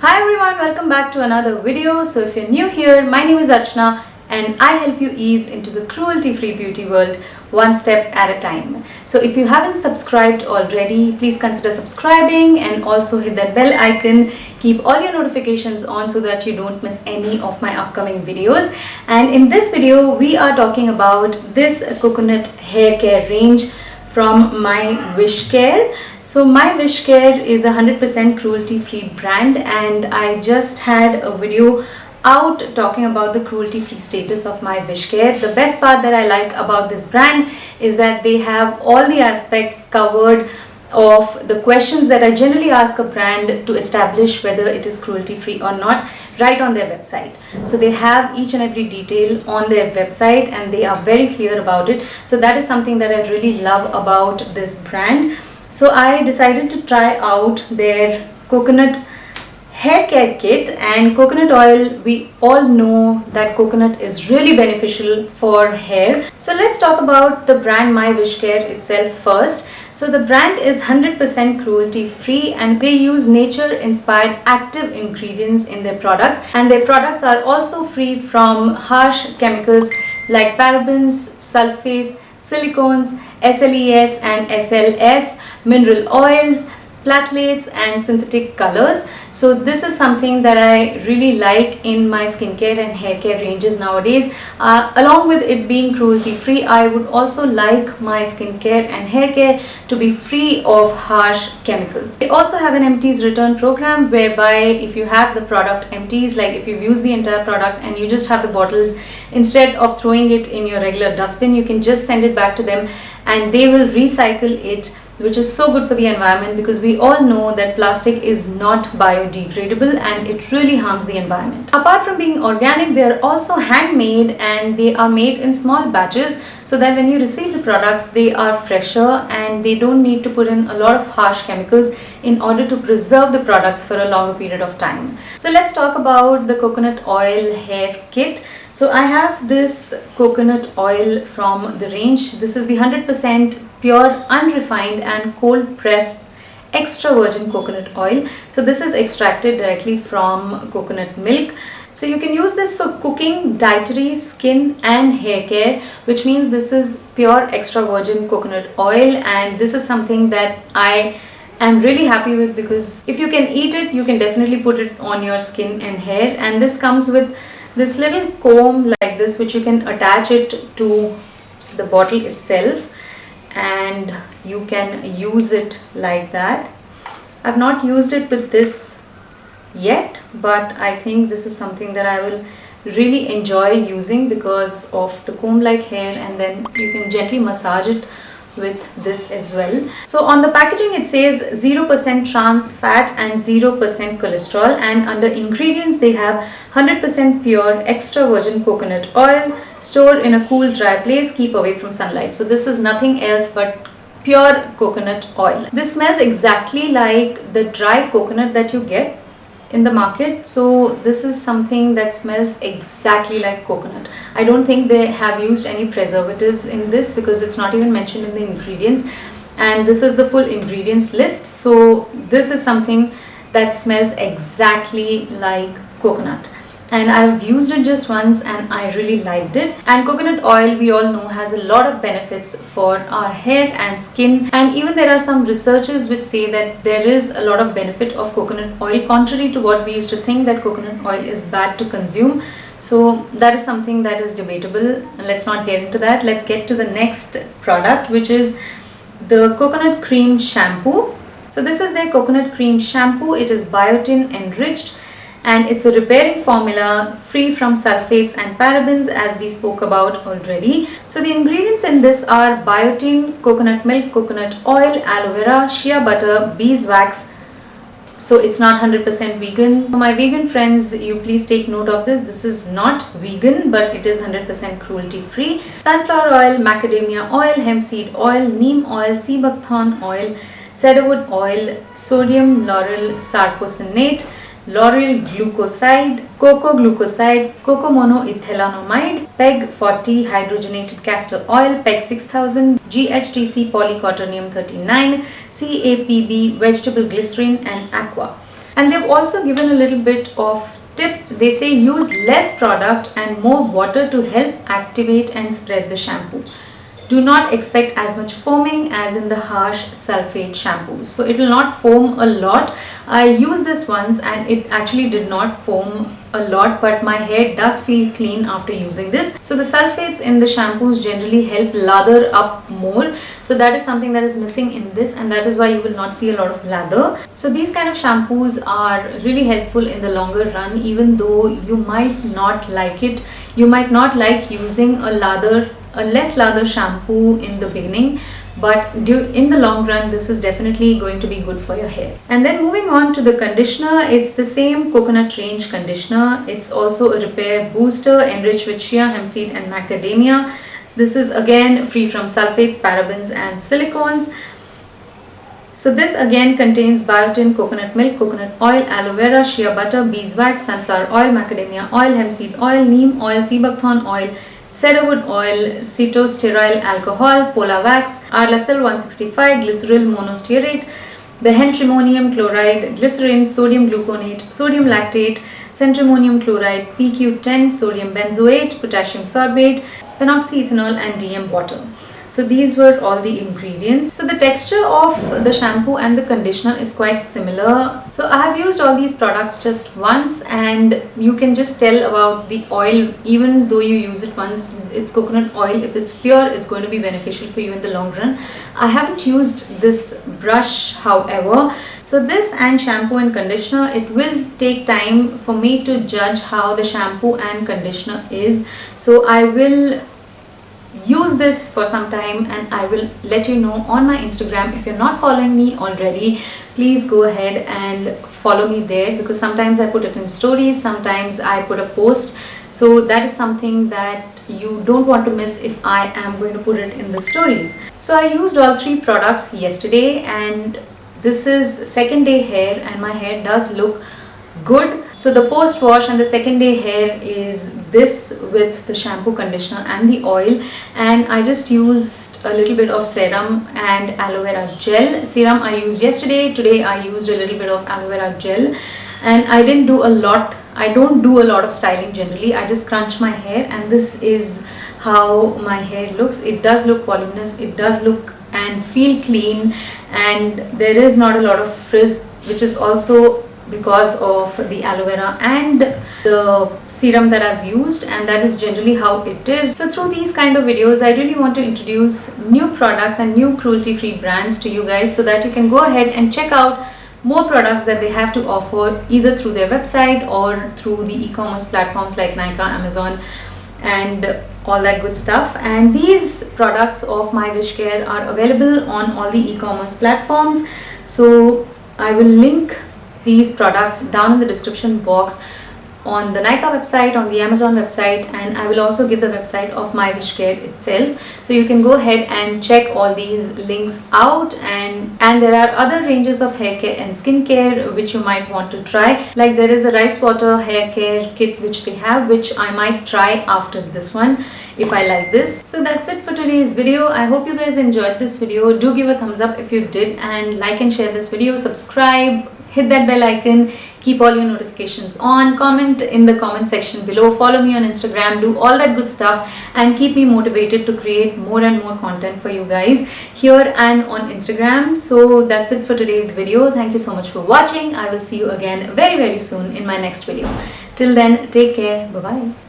Hi everyone, welcome back to another video. So if you're new here, my name is Archana and I help you ease into the cruelty-free beauty world one step at a time. So if you haven't subscribed already, please consider subscribing and also hit that bell icon. Keep all your notifications on so that you don't miss any of my upcoming videos. And in this video, we are talking about this coconut hair care range from My Wish Care. So My Wish Care is a 100% cruelty-free brand, and I just had a video out talking about the cruelty-free status of My Wish Care. The best part that I like about this brand is that they have all the aspects covered of the questions that I generally ask a brand to establish whether it is cruelty free or not right on their website. So they have each and every detail on their website and they are very clear about it. So that is something that I really love about this brand. So I decided to try out their coconut hair care kit. And coconut oil, we all know that coconut is really beneficial for hair. So let's talk about the brand My Wish Care itself first. So the brand is 100% cruelty free and they use nature inspired active ingredients in their products, and their products are also free from harsh chemicals like parabens, sulfates, silicones, SLES and SLS, mineral oils, platelets and synthetic colors. So this is something that I really like in my skincare and hair care ranges nowadays. Along with it being cruelty free, I would also like my skincare and hair care to be free of harsh chemicals. They also have an empties return program whereby if you have the product empties, like if you've used the entire product and you just have the bottles, instead of throwing it in your regular dustbin, you can just send it back to them and they will recycle it, which is so good for the environment because we all know that plastic is not biodegradable and it really harms the environment. Apart from being organic, they are also handmade and they are made in small batches so that when you receive the products, they are fresher and they don't need to put in a lot of harsh chemicals in order to preserve the products for a longer period of time. So let's talk about the coconut oil hair kit. So I have this coconut oil from the range. This is the 100% pure, unrefined and cold pressed extra virgin coconut oil. So this is extracted directly from coconut milk. So you can use this for cooking, dietary, skin and hair care, which means this is pure extra virgin coconut oil, and this is something that I am really happy with because if you can eat it, you can definitely put it on your skin and hair. And this comes with this little comb like this, which you can attach it to the bottle itself and you can use it like that. I've not used it with this yet, but I think this is something that I will really enjoy using because of the comb like hair, and then you can gently massage it with this as well. So on the packaging it says 0% trans fat and 0% cholesterol, and under ingredients they have 100% pure extra virgin coconut oil stored in a cool dry place, keep away from sunlight. So this is nothing else but pure coconut oil. This smells exactly like the dry coconut that you get in the market. So this is something that smells exactly like coconut. I don't think they have used any preservatives in this because it's not even mentioned in the ingredients, and this is the full ingredients list. So this is something that smells exactly like coconut, and I've used it just once and I really liked it. And coconut oil, we all know, has a lot of benefits for our hair and skin, and even there are some researches which say that there is a lot of benefit of coconut oil, contrary to what we used to think that coconut oil is bad to consume. So that is something that is debatable. Let's not get into that. Let's get to the next product, which is the coconut cream shampoo. So this is their coconut cream shampoo. It is biotin enriched and it's a repairing formula free from sulfates and parabens, as we spoke about already. So the ingredients in this are biotin, coconut milk, coconut oil, aloe vera, shea butter, beeswax. So it's not 100% vegan. So my vegan friends, you please take note of this. This is not vegan, but it is 100% cruelty free. Sunflower oil, macadamia oil, hemp seed oil, neem oil, sea buckthorn oil, cedarwood oil, sodium lauryl sarcosinate, lauryl glucoside, cocoa glucoside, cocoa monoethylenamide, PEG 40 hydrogenated castor oil, PEG 6000, GHTC polyquaternium 39, CAPB vegetable glycerin and aqua. And they've also given a little bit of tip. They say use less product and more water to help activate and spread the shampoo. Do not expect as much foaming as in the harsh sulfate shampoos. So it will not foam a lot. I used this once and it actually did not foam a lot, but my hair does feel clean after using this. So the sulfates in the shampoos generally help lather up more. So that is something that is missing in this, and that is why you will not see a lot of lather. So these kind of shampoos are really helpful in the longer run, even though you might not like it. You might not like using a less lather shampoo in the beginning, but in the long run this is definitely going to be good for your hair. And then moving on to the conditioner, it's the same coconut range conditioner. It's also a repair booster enriched with shea, hemp seed and macadamia. This is again free from sulfates, parabens and silicones. So this again contains biotin, coconut milk, coconut oil, aloe vera, shea butter, beeswax, sunflower oil, macadamia oil, hemp seed oil, neem oil, sea buckthorn oil, cedarwood oil, cetostearyl alcohol, polar wax, arlacel 165, glycerol monostearate, benzhidronium chloride, glycerin, sodium gluconate, sodium lactate, centrimonium chloride, PQ10, sodium benzoate, potassium sorbate, phenoxyethanol and DM water. So these were all the ingredients. So the texture of the shampoo and the conditioner is quite similar. So I have used all these products just once, and you can just tell about the oil. Even though you use it once, it's coconut oil. If it's pure, it's going to be beneficial for you in the long run. I haven't used this brush, however. So this and shampoo and conditioner, it will take time for me to judge how the shampoo and conditioner is. So I will use this for some time and I will let you know on my Instagram. If you're not following me already, please go ahead and follow me there, because sometimes I put it in stories, sometimes I put a post. So that is something that you don't want to miss if I am going to put it in the stories. So I used all three products yesterday, and this is second day hair and my hair does look good. So the post wash and the second day hair is this with the shampoo, conditioner and the oil, and I just used a little bit of serum and aloe vera gel. Serum I used yesterday, today I used a little bit of aloe vera gel, and I didn't do a lot. I don't do a lot of styling generally. I just crunch my hair, and this is how my hair looks. It does look voluminous, it does look and feel clean, and there is not a lot of frizz, which is also because of the aloe vera and the serum that I've used, and that is generally how it is. So through these kind of videos, I really want to introduce new products and new cruelty-free brands to you guys, so that you can go ahead and check out more products that they have to offer, either through their website or through the e-commerce platforms like Nykaa, Amazon and all that good stuff. And these products of MyWishCare are available on all the e-commerce platforms. So I will link these products down in the description box on the Nykaa website, on the Amazon website, and I will also give the website of MyWishCare itself, so you can go ahead and check all these links out. And there are other ranges of hair care and skincare which you might want to try. Like there is a rice water hair care kit which they have, which I might try after this one if I like this. So that's it for today's video. I hope you guys enjoyed this video. Do give a thumbs up if you did, and like and share this video, subscribe, hit that bell icon, keep all your notifications on, comment in the comment section below, follow me on Instagram, do all that good stuff, and keep me motivated to create more and more content for you guys here and on Instagram. So that's it for today's video. Thank you so much for watching. I will see you again very soon in my next video. Till then, take care. Bye bye.